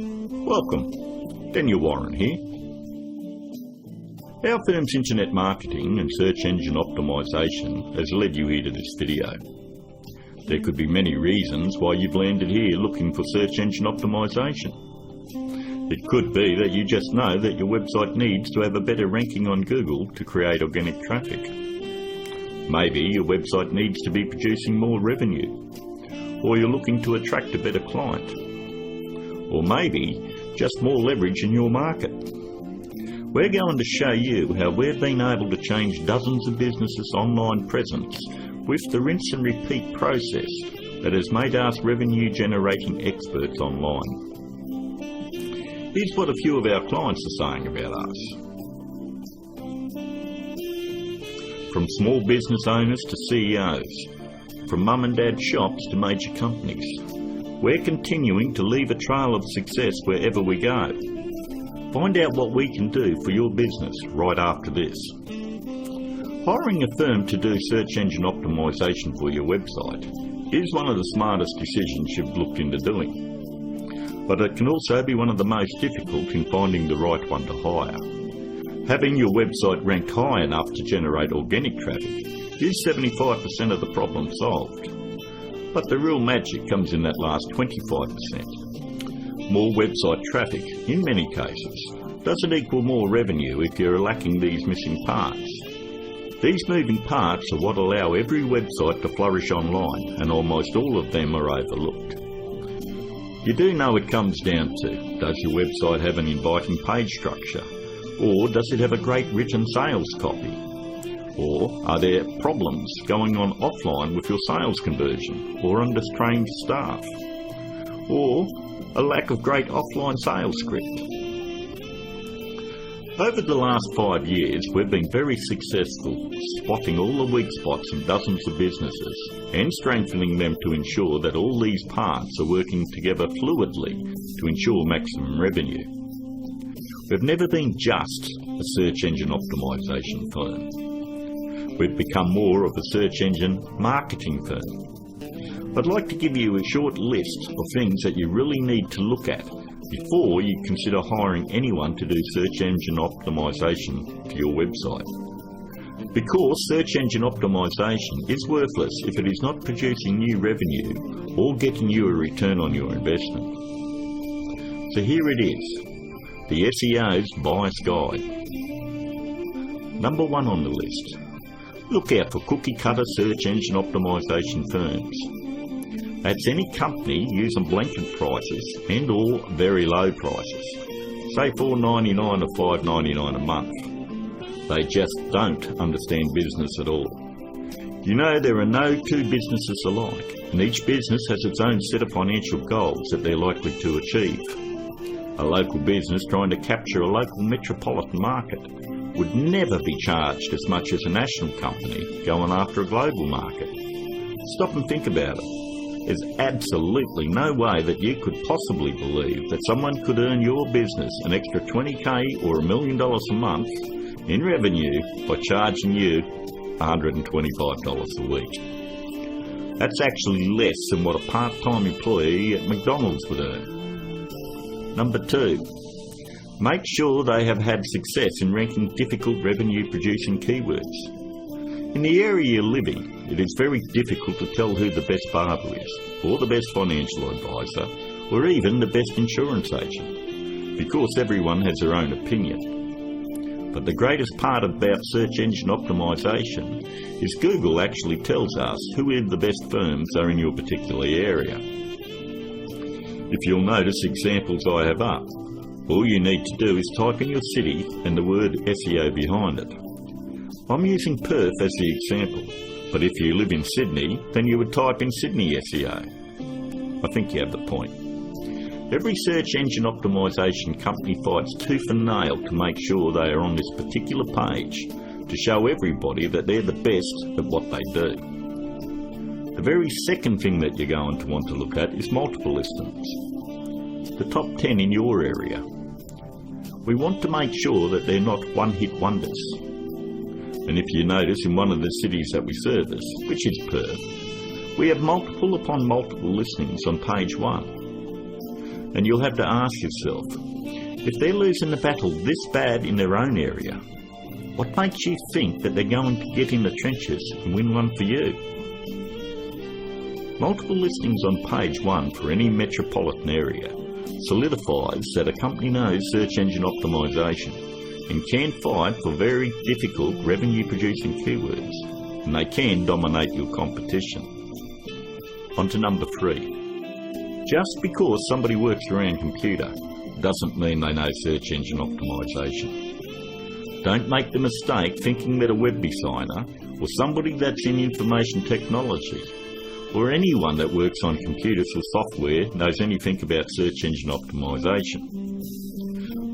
Welcome, Daniel Warren here. Our firm's internet marketing and search engine optimisation has led you here to this video. There could be many reasons why you've landed here looking for search engine optimisation. It could be that you just know that your website needs to have a better ranking on Google to create organic traffic. Maybe your website needs to be producing more revenue, or you're looking to attract a better client, or maybe just more leverage in your market. We're going to show you how we've been able to change dozens of businesses' online presence with the rinse and repeat process that has made us revenue generating experts online. Here's what a few of our clients are saying about us. From small business owners to CEOs, from mum and dad shops to major companies, we're continuing to leave a trail of success wherever we go. Find out what we can do for your business right after this. Hiring a firm to do search engine optimisation for your website is one of the smartest decisions you've looked into doing. But it can also be one of the most difficult in finding the right one to hire. Having your website rank high enough to generate organic traffic is 75% of the problem solved. But the real magic comes in that last 25%. More website traffic, in many cases, doesn't equal more revenue if you're lacking these missing parts. These moving parts are what allow every website to flourish online, and almost all of them are overlooked. You do know it comes down to, does your website have an inviting page structure? Or does it have a great written sales copy? Or are there problems going on offline with your sales conversion or undertrained staff? Or a lack of great offline sales script? Over the last 5 years, we've been very successful spotting all the weak spots in dozens of businesses and strengthening them to ensure that all these parts are working together fluidly to ensure maximum revenue. We've never been just a search engine optimisation firm. We've become more of a search engine marketing firm. I'd like to give you a short list of things that you really need to look at before you consider hiring anyone to do search engine optimisation for your website. Because search engine optimisation is worthless if it is not producing new revenue or getting you a return on your investment. So here it is, the SEO's Buyer's Guide. Number 1 on the list. Look out for cookie-cutter search engine optimisation firms. That's any company using blanket prices and or very low prices, say $4.99 or $5.99 a month. They just don't understand business at all. You know, there are no two businesses alike, and each business has its own set of financial goals that they're likely to achieve. A local business trying to capture a local metropolitan market would never be charged as much as a national company going after a global market. Stop and think about it. There's absolutely no way that you could possibly believe that someone could earn your business an extra $20,000 or $1 million a month in revenue by charging you $125 a week. That's actually less than what a part-time employee at McDonald's would earn. Number 2, make sure they have had success in ranking difficult revenue-producing keywords. In the area you live in, it is very difficult to tell who the best barber is, or the best financial advisor, or even the best insurance agent, because everyone has their own opinion. But the greatest part about search engine optimisation is Google actually tells us who the best firms are in your particular area. If you'll notice examples I have up, all you need to do is type in your city and the word SEO behind it. I'm using Perth as the example, but if you live in Sydney, then you would type in Sydney SEO. I think you have the point. Every search engine optimisation company fights tooth and nail to make sure they are on this particular page to show everybody that they're the best at what they do. The very second thing that you're going to want to look at is multiple listings. The top 10 in your area. We want to make sure that they're not one-hit wonders. And if you notice in one of the cities that we service, which is Perth, we have multiple upon multiple listings on page 1. And you'll have to ask yourself, if they're losing the battle this bad in their own area, what makes you think that they're going to get in the trenches and win one for you? Multiple listings on page 1 for any metropolitan area solidifies that a company knows search engine optimisation and can fight for very difficult revenue-producing keywords, and they can dominate your competition. On to number 3. Just because somebody works around computer doesn't mean they know search engine optimisation. Don't make the mistake thinking that a web designer or somebody that's in information technology or anyone that works on computers or software knows anything about search engine optimisation.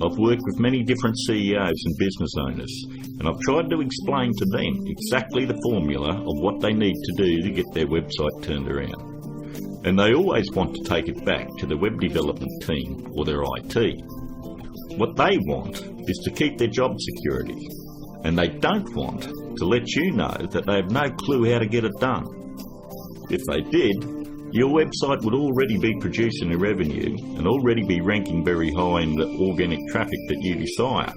I've worked with many different CEOs and business owners, and I've tried to explain to them exactly the formula of what they need to do to get their website turned around. And they always want to take it back to the web development team or their IT. What they want is to keep their job security, and they don't want to let you know that they have no clue how to get it done. If they did, your website would already be producing a revenue and already be ranking very high in the organic traffic that you desire.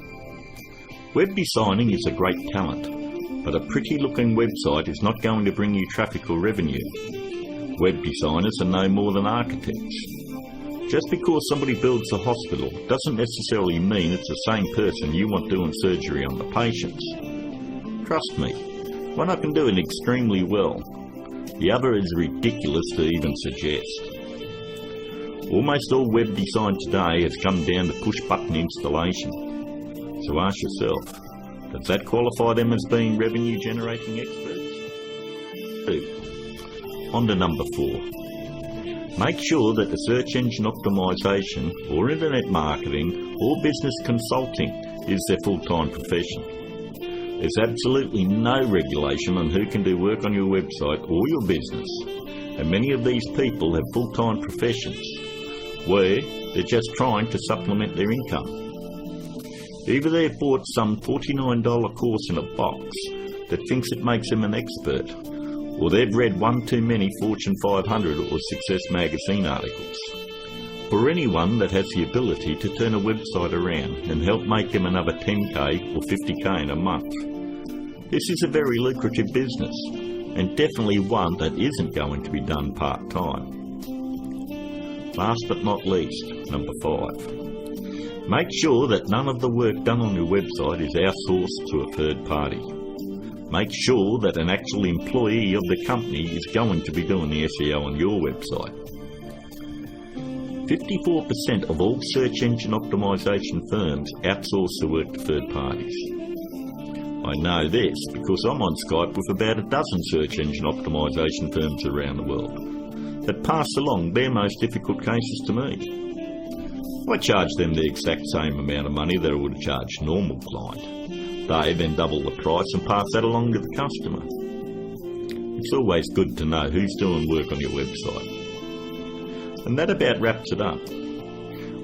Web designing is a great talent, but a pretty looking website is not going to bring you traffic or revenue. Web designers are no more than architects. Just because somebody builds a hospital doesn't necessarily mean it's the same person you want doing surgery on the patients. Trust me, one I can do it extremely well. The other is ridiculous to even suggest. Almost all web design today has come down to push-button installation. So ask yourself, does that qualify them as being revenue-generating experts? 2. On to number 4. Make sure that the search engine optimisation or internet marketing or business consulting is their full-time profession. There's absolutely no regulation on who can do work on your website or your business, and many of these people have full-time professions where they're just trying to supplement their income. Either they've bought some $49 course in a box that thinks it makes them an expert, or they've read one too many Fortune 500 or Success magazine articles. For anyone that has the ability to turn a website around and help make them another 10k or 50k in a month, this is a very lucrative business, and definitely one that isn't going to be done part-time. Last but not least, number 5. Make sure that none of the work done on your website is outsourced to a third party. Make sure that an actual employee of the company is going to be doing the SEO on your website. 54% of all search engine optimisation firms outsource the work to third parties. I know this because I'm on Skype with about a dozen search engine optimisation firms around the world that pass along their most difficult cases to me. I charge them the exact same amount of money that I would charge a normal client. They then double the price and pass that along to the customer. It's always good to know who's doing work on your website. And that about wraps it up.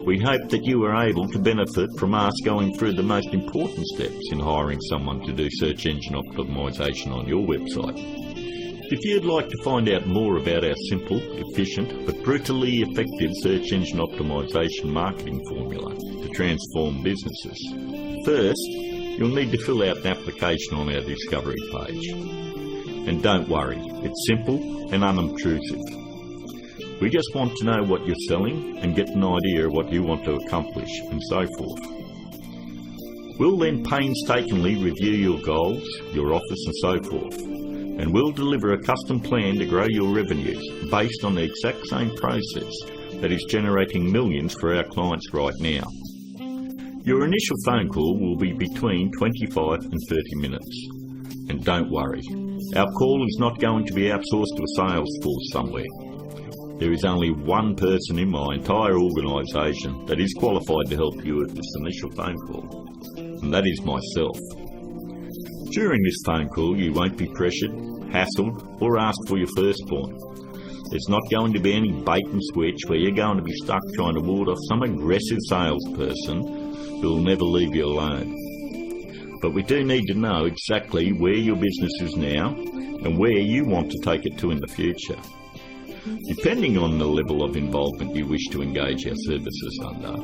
We hope that you were able to benefit from us going through the most important steps in hiring someone to do search engine optimisation on your website. If you'd like to find out more about our simple, efficient but brutally effective search engine optimisation marketing formula to transform businesses, first you'll need to fill out an application on our discovery page. And don't worry, it's simple and unobtrusive. We just want to know what you're selling and get an idea of what you want to accomplish and so forth. We'll then painstakingly review your goals, your offers and so forth, and we'll deliver a custom plan to grow your revenues based on the exact same process that is generating millions for our clients right now. Your initial phone call will be between 25 and 30 minutes. And don't worry, our call is not going to be outsourced to a sales force somewhere. There is only one person in my entire organisation that is qualified to help you with this initial phone call, and that is myself. During this phone call you won't be pressured, hassled or asked for your firstborn. There's not going to be any bait and switch where you're going to be stuck trying to ward off some aggressive salesperson who will never leave you alone. But we do need to know exactly where your business is now and where you want to take it to in the future. Depending on the level of involvement you wish to engage our services under,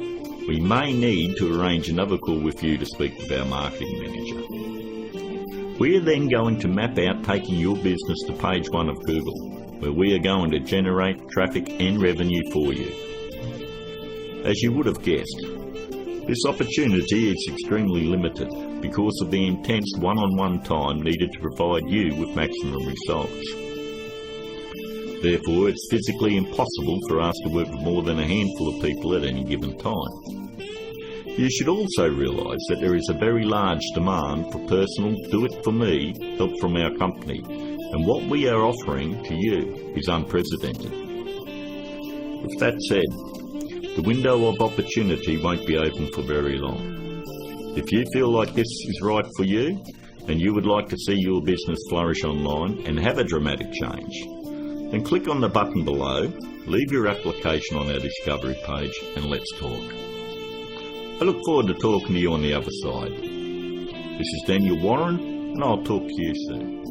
we may need to arrange another call with you to speak with our marketing manager. We are then going to map out taking your business to page 1 of Google, where we are going to generate traffic and revenue for you. As you would have guessed, this opportunity is extremely limited because of the intense one-on-one time needed to provide you with maximum results. Therefore, it's physically impossible for us to work with more than a handful of people at any given time. You should also realise that there is a very large demand for personal do-it-for-me help from our company, and what we are offering to you is unprecedented. With that said, the window of opportunity won't be open for very long. If you feel like this is right for you, and you would like to see your business flourish online and have a dramatic change, then click on the button below, leave your application on our discovery page, and let's talk. I look forward to talking to you on the other side. This is Daniel Warren, and I'll talk to you soon.